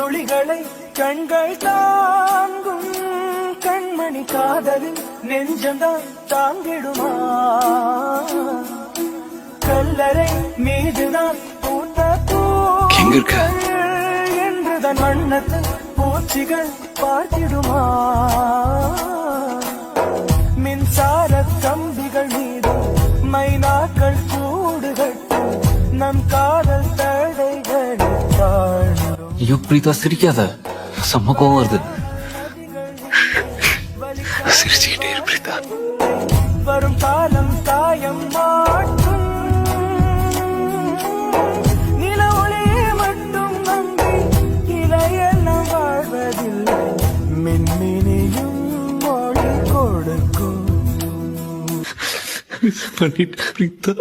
துளிகளை கண்கள் தாங்கும் கண்மணி காதலில் நெஞ்சந்தான் தாங்கிடுமா கல்லறை மீதுதான் பூத்த பூக்கள் என்றுதான் வண்ணத்து பூச்சிகள் பார்த்திடுமா மின்சார கம்பிகள் மீது மைனாக்கள் கூடுகட்டு நம் காதல் தடைகளை தாழ்ந்திடும். ஐயோ பிரீதா சிரிக்காத, செம்ம கோவம் வருது. சிரிச்சுக்கிட்டே இரு பிரீதா. வரும் காலம் தாயம் மாற்றும் நில ஒளியே மட்டும் நம்பி இலையெல்லாம் வாழ்வதில்லை மின்மினியும் மொழி கொடுக்கும். பண்ணிட்டு பிரீதா.